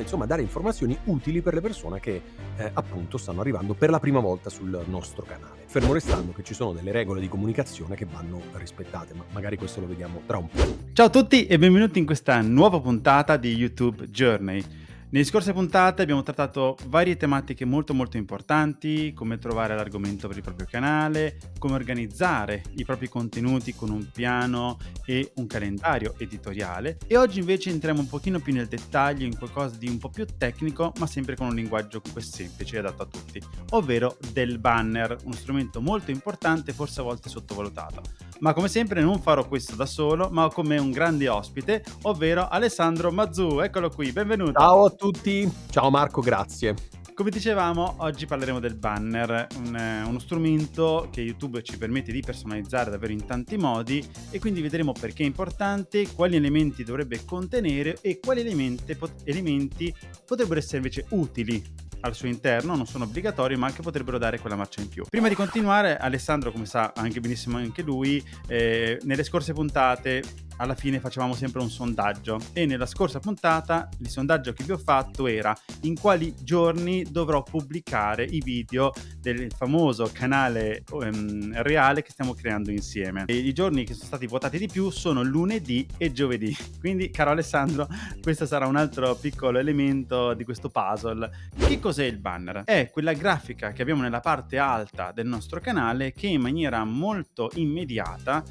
Insomma, dare informazioni utili per le persone che appunto stanno arrivando per la prima volta sul nostro canale. Fermo restando che ci sono delle regole di comunicazione che vanno rispettate, ma magari questo lo vediamo tra un po'. Ciao a tutti e benvenuti in questa nuova puntata di YouTube Journey. Nelle scorse puntate abbiamo trattato varie tematiche molto importanti, come trovare l'argomento per il proprio canale, come organizzare i propri contenuti con un piano e un calendario editoriale, e oggi invece entriamo un pochino più nel dettaglio in qualcosa di un po' più tecnico, ma sempre con un linguaggio comunque semplice e adatto a tutti, ovvero del banner, uno strumento molto importante, forse a volte sottovalutato. Ma come sempre non farò questo da solo, ma ho con me un grande ospite, ovvero Alessandro Mazzù. Eccolo qui, benvenuto. Ciao a tutti, ciao Marco, grazie. Come dicevamo, oggi parleremo del banner, uno strumento che YouTube ci permette di personalizzare davvero in tanti modi, e quindi vedremo perché è importante, quali elementi dovrebbe contenere e quali elementi potrebbero essere invece utili al suo interno, non sono obbligatori, ma anche potrebbero dare quella marcia in più. Prima di continuare, Alessandro, come sa anche benissimo anche lui, nelle scorse puntate alla fine facevamo sempre un sondaggio, e nella scorsa puntata il sondaggio che vi ho fatto era: in quali giorni dovrò pubblicare i video del famoso canale reale che stiamo creando insieme. E i giorni che sono stati votati di più sono lunedì e giovedì. Quindi, caro Alessandro, questo sarà un altro piccolo elemento di questo puzzle. Che cos'è il banner? È quella grafica che abbiamo nella parte alta del nostro canale che in maniera molto immediata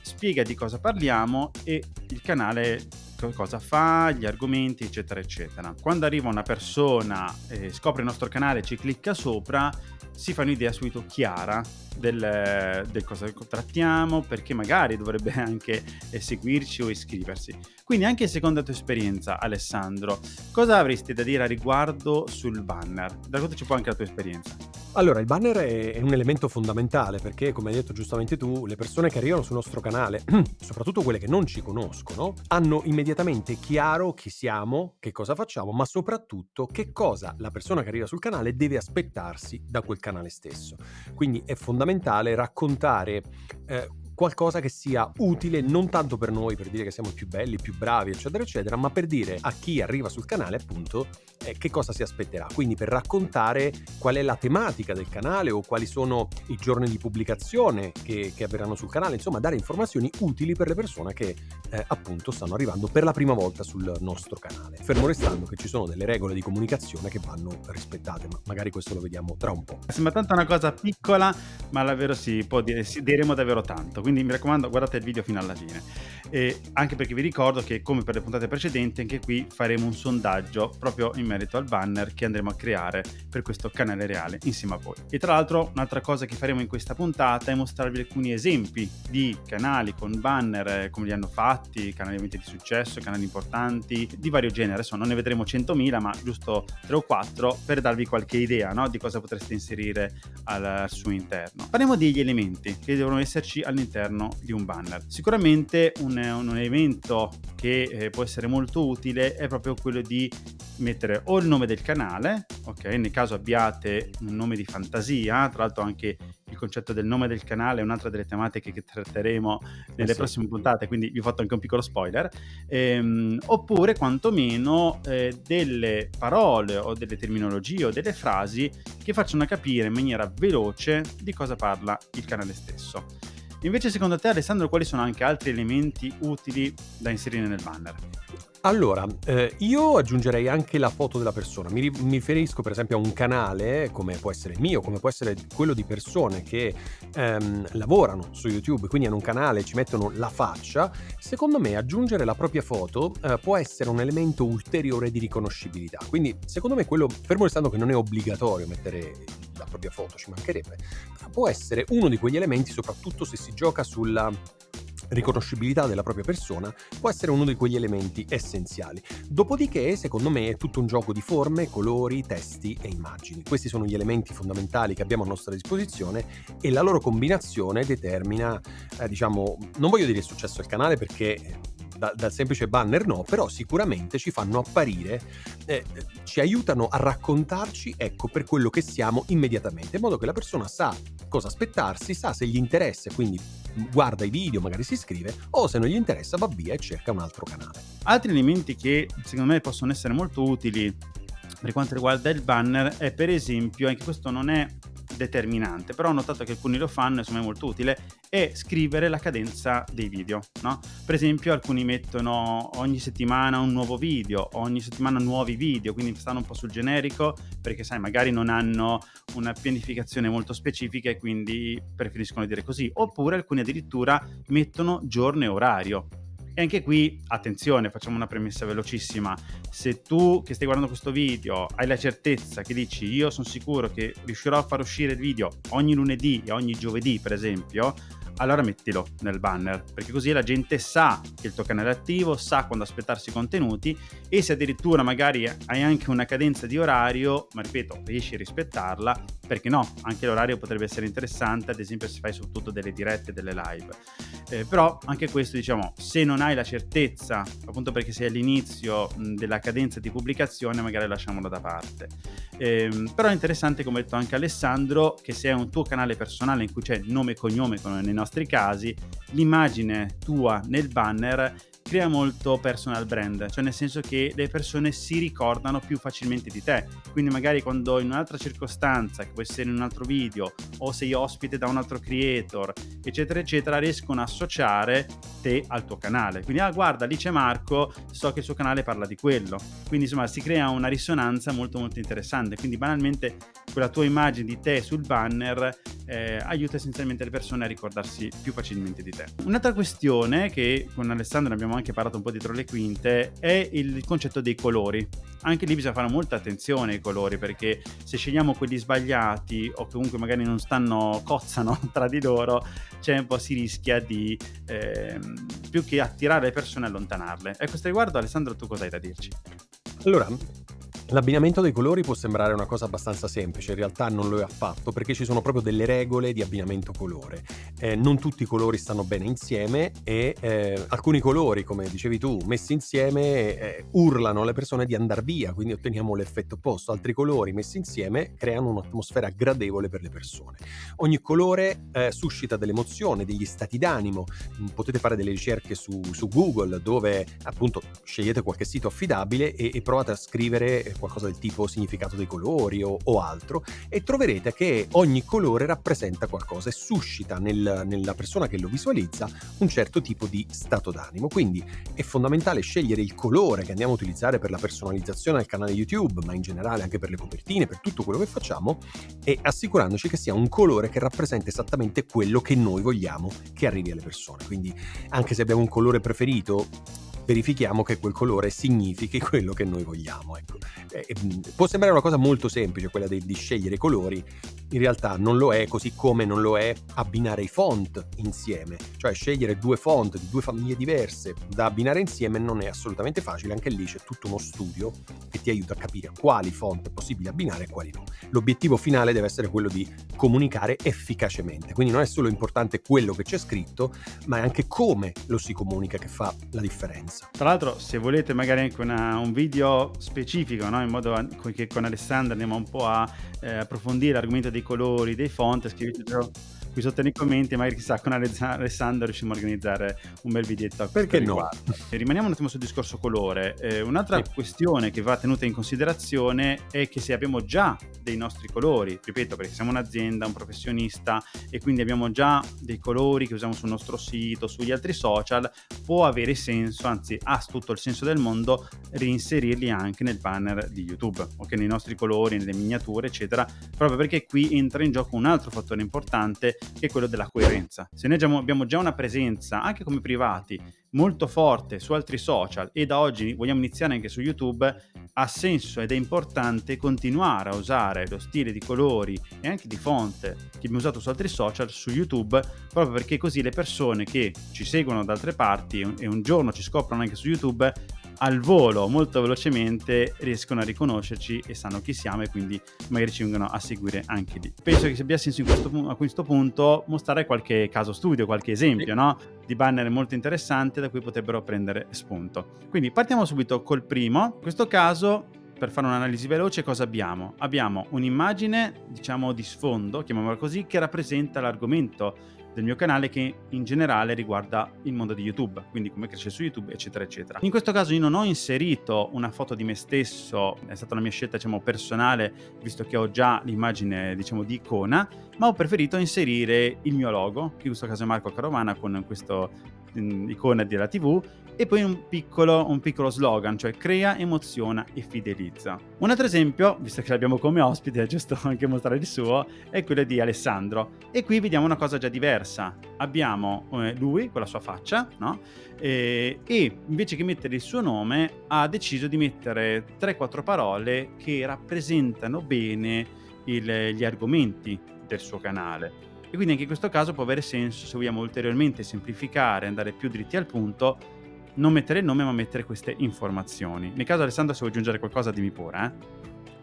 spiega di cosa parliamo e il canale cosa fa, gli argomenti, eccetera eccetera. Quando arriva una persona, scopre il nostro canale, ci clicca sopra, si fa un'idea subito chiara del cosa trattiamo, perché magari dovrebbe anche seguirci o iscriversi. Quindi, anche secondo la tua esperienza, Alessandro, cosa avresti da dire a riguardo sul banner? Raccontaci un po' anche la tua esperienza. Allora, il banner è un elemento fondamentale perché, come hai detto giustamente tu, le persone che arrivano sul nostro canale, soprattutto quelle che non ci conoscono, hanno immediatamente chiaro chi siamo, che cosa facciamo, ma soprattutto che cosa la persona che arriva sul canale deve aspettarsi da quel canale stesso. Quindi è fondamentale raccontare qualcosa che sia utile non tanto per noi, per dire che siamo più belli, più bravi, eccetera, eccetera, ma per dire a chi arriva sul canale, appunto, che cosa si aspetterà. Quindi per raccontare qual è la tematica del canale o quali sono i giorni di pubblicazione che avverranno sul canale, insomma dare informazioni utili per le persone che appunto stanno arrivando per la prima volta sul nostro canale. Fermo restando che ci sono delle regole di comunicazione che vanno rispettate, ma magari questo lo vediamo tra un po'. Sembra tanto una cosa piccola, ma davvero si può dire, diremo davvero tanto. Quindi mi raccomando, guardate il video fino alla fine. E anche perché vi ricordo che, come per le puntate precedenti, anche qui faremo un sondaggio proprio in merito al banner che andremo a creare per questo canale reale insieme a voi. E tra l'altro, un'altra cosa che faremo in questa puntata è mostrarvi alcuni esempi di canali con banner, come li hanno fatti, canali ovviamente di successo, canali importanti di vario genere. Adesso non ne vedremo 100.000, ma giusto 3 o 4 per darvi qualche idea, no, di cosa potreste inserire al suo interno. Parliamo degli elementi che devono esserci all'interno di un banner. Sicuramente un elemento che può essere molto utile è proprio quello di mettere o il nome del canale, ok, nel caso abbiate un nome di fantasia. Tra l'altro anche il concetto del nome del canale è un'altra delle tematiche che tratteremo nelle prossime puntate, quindi vi ho fatto anche un piccolo spoiler, oppure quantomeno delle parole o delle terminologie o delle frasi che facciano capire in maniera veloce di cosa parla il canale stesso. Invece, secondo te, Alessandro, quali sono anche altri elementi utili da inserire nel banner? Allora, io aggiungerei anche la foto della persona. Mi riferisco per esempio a un canale, come può essere il mio, come può essere quello di persone che lavorano su YouTube, quindi hanno un canale, ci mettono la faccia. Secondo me aggiungere la propria foto può essere un elemento ulteriore di riconoscibilità. Quindi secondo me quello, fermo restando che non è obbligatorio mettere la propria foto, ci mancherebbe, può essere uno di quegli elementi, soprattutto se si gioca sulla riconoscibilità della propria persona, può essere uno di quegli elementi essenziali. Dopodiché, secondo me, è tutto un gioco di forme, colori, testi e immagini. Questi sono gli elementi fondamentali che abbiamo a nostra disposizione e la loro combinazione determina, diciamo, non voglio dire il successo del canale perché dal semplice banner no, però sicuramente ci fanno apparire, ci aiutano a raccontarci, ecco, per quello che siamo immediatamente, in modo che la persona sa cosa aspettarsi, sa se gli interessa, quindi guarda i video, magari si iscrive, o se non gli interessa va via e cerca un altro canale. Altri elementi che secondo me possono essere molto utili per quanto riguarda il banner è, per esempio, anche questo non è determinante, però ho notato che alcuni lo fanno e secondo me è molto utile, è scrivere la cadenza dei video, no? Per esempio alcuni mettono ogni settimana un nuovo video, ogni settimana nuovi video, quindi stanno un po' sul generico perché sai magari non hanno una pianificazione molto specifica e quindi preferiscono dire così, oppure alcuni addirittura mettono giorno e orario. E anche qui, attenzione, facciamo una premessa velocissima. Se tu che stai guardando questo video hai la certezza che dici io sono sicuro che riuscirò a far uscire il video ogni lunedì e ogni giovedì, per esempio, allora mettilo nel banner, perché così la gente sa che il tuo canale è attivo, sa quando aspettarsi i contenuti, e se addirittura magari hai anche una cadenza di orario, ma ripeto, riesci a rispettarla, perché no? Anche l'orario potrebbe essere interessante, ad esempio se fai soprattutto delle dirette, delle live. Però anche questo, diciamo, se non hai la certezza, appunto perché sei all'inizio della cadenza di pubblicazione, magari lasciamolo da parte. Però è interessante, come ha detto anche Alessandro, che se è un tuo canale personale in cui c'è nome e cognome, come nei nostri casi, l'immagine tua nel banner crea molto personal brand, cioè nel senso che le persone si ricordano più facilmente di te, quindi magari quando in un'altra circostanza, che può essere in un altro video o sei ospite da un altro creator, eccetera eccetera, riescono a associare te al tuo canale, quindi guarda, lì c'è Marco, so che il suo canale parla di quello, quindi insomma si crea una risonanza molto molto interessante, quindi banalmente quella tua immagine di te sul banner aiuta essenzialmente le persone a ricordarsi più facilmente di te. Un'altra questione che con Alessandro abbiamo anche parlato un po' dietro le quinte è il concetto dei colori. Anche lì bisogna fare molta attenzione ai colori, perché se scegliamo quelli sbagliati o comunque magari non cozzano tra di loro, c'è un po', si rischia di più che attirare le persone, allontanarle. E a questo riguardo, Alessandro, tu cosa hai da dirci? Allora, l'abbinamento dei colori può sembrare una cosa abbastanza semplice, in realtà non lo è affatto, perché ci sono proprio delle regole di abbinamento colore. Non tutti i colori stanno bene insieme e alcuni colori, come dicevi tu, messi insieme urlano alle persone di andar via, quindi otteniamo l'effetto opposto. Altri colori messi insieme creano un'atmosfera gradevole per le persone. Ogni colore suscita delle emozioni, degli stati d'animo. Potete fare delle ricerche su Google, dove appunto scegliete qualche sito affidabile e provate a scrivere qualcosa del tipo significato dei colori o altro, e troverete che ogni colore rappresenta qualcosa e suscita nella persona che lo visualizza un certo tipo di stato d'animo. Quindi è fondamentale scegliere il colore che andiamo a utilizzare per la personalizzazione del canale YouTube, ma in generale anche per le copertine, per tutto quello che facciamo, e assicurandoci che sia un colore che rappresenta esattamente quello che noi vogliamo che arrivi alle persone. Quindi anche se abbiamo un colore preferito, verifichiamo che quel colore significhi quello che noi vogliamo. Ecco. Può sembrare una cosa molto semplice quella di scegliere i colori, in realtà non lo è, così come non lo è abbinare i font insieme, cioè scegliere due font di due famiglie diverse da abbinare insieme non è assolutamente facile, anche lì c'è tutto uno studio che ti aiuta a capire quali font è possibile abbinare e quali no. L'obiettivo finale deve essere quello di comunicare efficacemente, quindi non è solo importante quello che c'è scritto, ma è anche come lo si comunica che fa la differenza. Tra l'altro, se volete magari anche un video specifico, no? In modo che con Alessandro andiamo un po' a approfondire l'argomento dei colori, dei font, scrivetelo qui sotto nei commenti, magari chissà con Alessandro riusciamo a organizzare un bel videetto a questo Perché no? riguardo. Rimaniamo un attimo sul discorso colore. Un'altra questione che va tenuta in considerazione è che se abbiamo già dei nostri colori, ripeto, perché siamo un'azienda, un professionista e quindi abbiamo già dei colori che usiamo sul nostro sito, sugli altri social, può avere senso, anzi ha tutto il senso del mondo, reinserirli anche nel banner di YouTube, ok, nei nostri colori, nelle miniature, eccetera, proprio perché qui entra in gioco un altro fattore importante, che è quello della coerenza. Se noi abbiamo già una presenza, anche come privati, molto forte su altri social e da oggi vogliamo iniziare anche su YouTube, ha senso ed è importante continuare a usare lo stile di colori e anche di font che abbiamo usato su altri social su YouTube, proprio perché così le persone che ci seguono da altre parti e un giorno ci scoprono anche su YouTube al volo, molto velocemente, riescono a riconoscerci e sanno chi siamo e quindi magari ci vengono a seguire anche lì. Penso che abbia senso a questo punto mostrare qualche caso studio, qualche esempio, no? Di banner molto interessante da cui potrebbero prendere spunto. Quindi partiamo subito col primo. In questo caso, per fare un'analisi veloce, cosa abbiamo? Abbiamo un'immagine, diciamo, di sfondo, chiamiamola così, che rappresenta l'argomento del mio canale, che in generale riguarda il mondo di YouTube, quindi come crescere su YouTube, eccetera, eccetera. In questo caso io non ho inserito una foto di me stesso, è stata una mia scelta, diciamo, personale, visto che ho già l'immagine, diciamo, di icona, ma ho preferito inserire il mio logo, che in questo caso è Marco Carovana, con questo icona della TV, e poi un piccolo slogan, cioè crea, emoziona e fidelizza. Un altro esempio, visto che l'abbiamo come ospite, è giusto anche mostrare il suo, è quello di Alessandro. E qui vediamo una cosa già diversa. Abbiamo lui con la sua faccia, no? E invece che mettere il suo nome ha deciso di mettere 3-4 parole che rappresentano bene gli argomenti del suo canale. E quindi anche in questo caso può avere senso, se vogliamo ulteriormente semplificare, andare più dritti al punto, non mettere il nome ma mettere queste informazioni. Nel caso, Alessandro, se vuoi aggiungere qualcosa dimmi pure,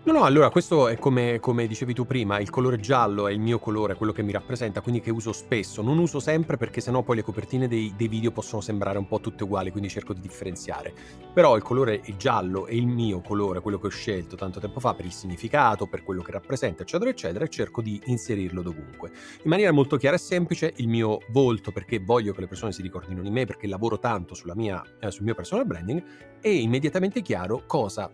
No, allora questo è come dicevi tu prima, il colore giallo è il mio colore, quello che mi rappresenta, quindi che uso spesso. Non uso sempre perché sennò poi le copertine dei video possono sembrare un po' tutte uguali, quindi cerco di differenziare. Però il colore giallo è il mio colore, quello che ho scelto tanto tempo fa per il significato, per quello che rappresenta, eccetera, eccetera, e cerco di inserirlo dovunque. In maniera molto chiara e semplice, il mio volto, perché voglio che le persone si ricordino di me, perché lavoro tanto sul mio personal branding, e immediatamente chiaro cosa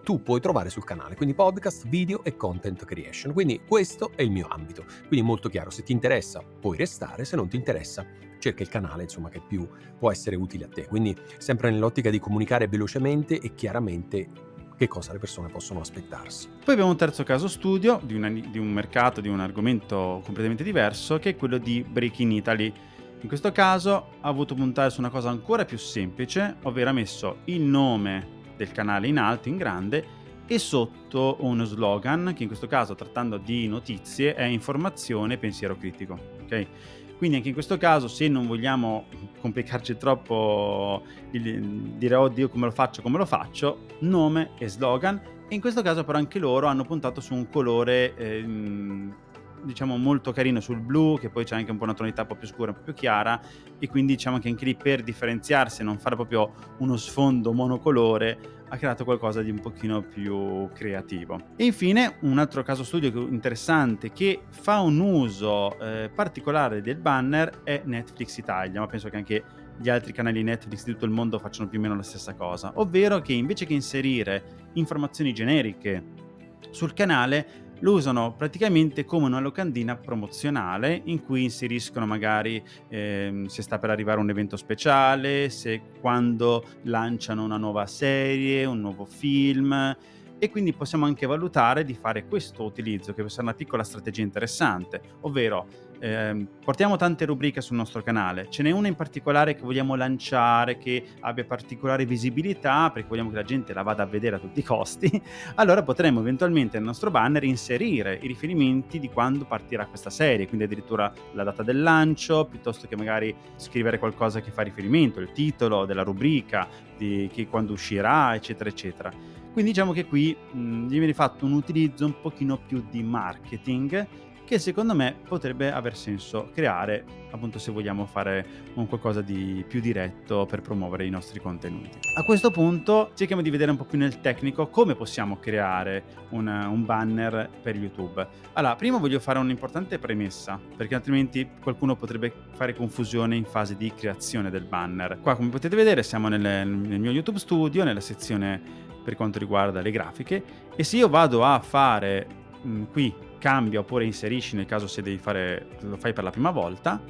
tu puoi trovare sul canale, quindi podcast, video e content creation. Quindi questo è il mio ambito, quindi molto chiaro. Se ti interessa puoi restare, se non ti interessa cerca il canale, insomma, che più può essere utile a te. Quindi sempre nell'ottica di comunicare velocemente e chiaramente che cosa le persone possono aspettarsi. Poi abbiamo un terzo caso studio di un mercato, di un argomento completamente diverso, che è quello di Break in Italy. In questo caso ha voluto puntare su una cosa ancora più semplice, ovvero ha messo il nome del canale in alto, in grande, e sotto uno slogan che in questo caso, trattando di notizie, è informazione, pensiero critico. Ok? Quindi anche in questo caso, se non vogliamo complicarci troppo, dire oddio come lo faccio, nome e slogan. E in questo caso però anche loro hanno puntato su un colore diciamo molto carino, sul blu, che poi c'è anche un po' una tonalità un po' più scura, un po' più chiara, e quindi diciamo che anche lì, per differenziarsi e non fare proprio uno sfondo monocolore, ha creato qualcosa di un pochino più creativo. E infine un altro caso studio interessante che fa un uso particolare del banner è Netflix Italia, ma penso che anche gli altri canali Netflix di tutto il mondo facciano più o meno la stessa cosa, ovvero che invece che inserire informazioni generiche sul canale, lo usano praticamente come una locandina promozionale in cui inseriscono magari se sta per arrivare un evento speciale, se quando lanciano una nuova serie, un nuovo film, e quindi possiamo anche valutare di fare questo utilizzo, che può essere una piccola strategia interessante, ovvero portiamo tante rubriche sul nostro canale, ce n'è una in particolare che vogliamo lanciare, che abbia particolare visibilità perché vogliamo che la gente la vada a vedere a tutti i costi, allora potremmo eventualmente nel nostro banner inserire i riferimenti di quando partirà questa serie, quindi addirittura la data del lancio, piuttosto che magari scrivere qualcosa che fa riferimento, il titolo della rubrica, di quando uscirà, eccetera eccetera. Quindi diciamo che qui gli viene fatto un utilizzo un pochino più di marketing, che secondo me potrebbe aver senso creare, appunto, se vogliamo fare un qualcosa di più diretto per promuovere i nostri contenuti. A questo punto cerchiamo di vedere un po' più nel tecnico come possiamo creare un banner per YouTube. Allora, prima voglio fare un'importante premessa, perché altrimenti qualcuno potrebbe fare confusione in fase di creazione del banner. Qua, come potete vedere, siamo nel mio YouTube Studio, nella sezione per quanto riguarda le grafiche, e se io vado a fare qui cambia oppure inserisci, nel caso se lo fai per la prima volta,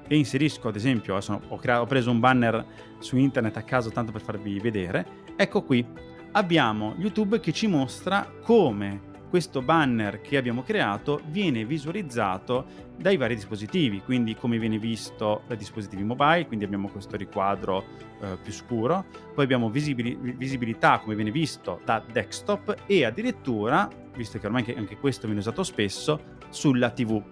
e inserisco, ad esempio, adesso ho preso un banner su internet a caso tanto per farvi vedere, ecco qui abbiamo YouTube che ci mostra come questo banner che abbiamo creato viene visualizzato dai vari dispositivi, quindi come viene visto dai dispositivi mobile, quindi abbiamo questo riquadro più scuro, poi abbiamo visibilità come viene visto da desktop, e addirittura, visto che ormai anche questo viene usato spesso, sulla TV.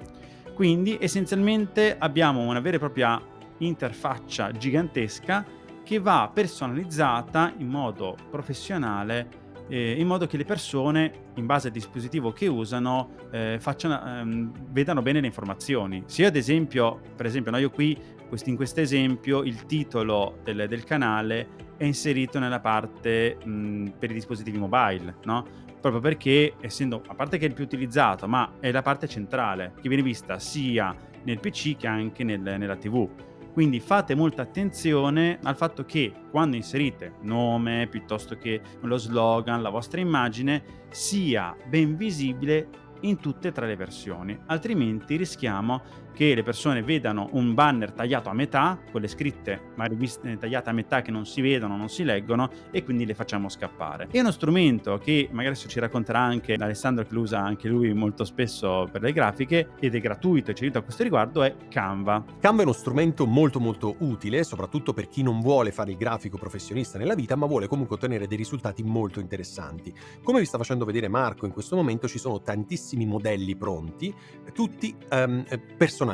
Quindi essenzialmente abbiamo una vera e propria interfaccia gigantesca che va personalizzata in modo professionale, in modo che le persone, in base al dispositivo che usano, vedano bene le informazioni. Se io ad esempio per esempio, no, io qui in questo esempio il titolo del canale è inserito nella parte, per i dispositivi mobile, no, proprio perché essendo a parte che è il più utilizzato, ma è la parte centrale, che viene vista sia nel PC che anche nella TV. Quindi fate molta attenzione al fatto che quando inserite nome, piuttosto che lo slogan, la vostra immagine, sia ben visibile in tutte e 3 le versioni, altrimenti rischiamo che le persone vedano un banner tagliato a metà, con le scritte magari tagliate a metà che non si vedono, non si leggono e quindi le facciamo scappare. È uno strumento che magari adesso ci racconterà anche Alessandro, che lo usa anche lui molto spesso per le grafiche ed è gratuito e ci aiuta a questo riguardo, è Canva. Canva è uno strumento molto molto utile, soprattutto per chi non vuole fare il grafico professionista nella vita, ma vuole comunque ottenere dei risultati molto interessanti. Come vi sta facendo vedere Marco, in questo momento ci sono tantissimi modelli pronti, tutti personalizzabili.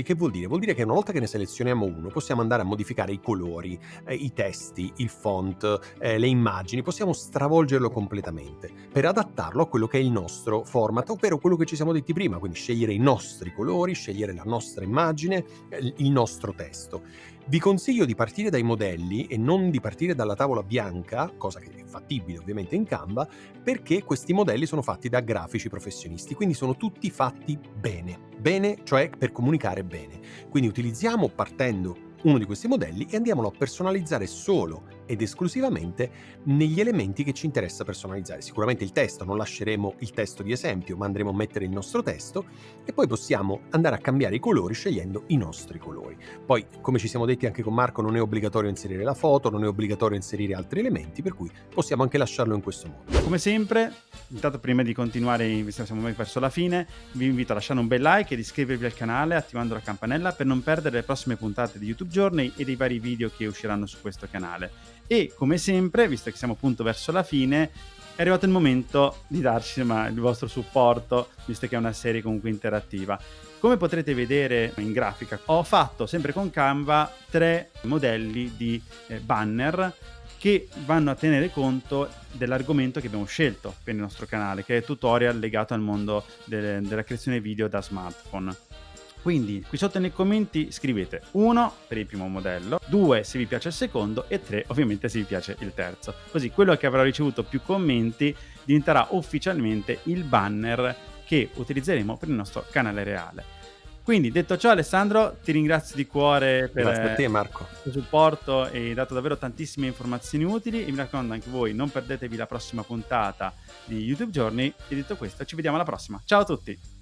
Che vuol dire? Vuol dire che una volta che ne selezioniamo uno, possiamo andare a modificare i colori, i testi, il font, le immagini, possiamo stravolgerlo completamente per adattarlo a quello che è il nostro format, ovvero quello che ci siamo detti prima, quindi scegliere i nostri colori, scegliere la nostra immagine, il nostro testo. Vi consiglio di partire dai modelli e non di partire dalla tavola bianca, cosa che è fattibile ovviamente in Canva, perché questi modelli sono fatti da grafici professionisti, quindi sono tutti fatti bene. Bene, cioè per comunicare bene. Quindi utilizziamo partendo uno di questi modelli e andiamolo a personalizzare solo ed esclusivamente negli elementi che ci interessa personalizzare. Sicuramente il testo, non lasceremo il testo di esempio, ma andremo a mettere il nostro testo e poi possiamo andare a cambiare i colori scegliendo i nostri colori. Poi, come ci siamo detti anche con Marco, non è obbligatorio inserire la foto, non è obbligatorio inserire altri elementi, per cui possiamo anche lasciarlo in questo modo. Come sempre, intanto prima di continuare, visto che siamo mai verso la fine, vi invito a lasciare un bel like ed iscrivervi al canale attivando la campanella per non perdere le prossime puntate di YouTube Journey e dei vari video che usciranno su questo canale. E come sempre, visto che siamo appunto verso la fine, è arrivato il momento di darci il vostro supporto, visto che è una serie comunque interattiva. Come potrete vedere in grafica, ho fatto sempre con Canva 3 modelli di banner che vanno a tenere conto dell'argomento che abbiamo scelto per il nostro canale, che è tutorial legato al mondo della creazione video da smartphone. Quindi qui sotto nei commenti scrivete 1 per il primo modello, 2 se vi piace il secondo e 3 ovviamente se vi piace il terzo. Così quello che avrà ricevuto più commenti diventerà ufficialmente il banner che utilizzeremo per il nostro canale reale. Quindi detto ciò, Alessandro, ti ringrazio di cuore per Grazie a te, Marco. il tuo supporto e hai dato davvero tantissime informazioni utili e mi raccomando anche voi non perdetevi la prossima puntata di YouTube Journey e detto questo ci vediamo alla prossima. Ciao a tutti!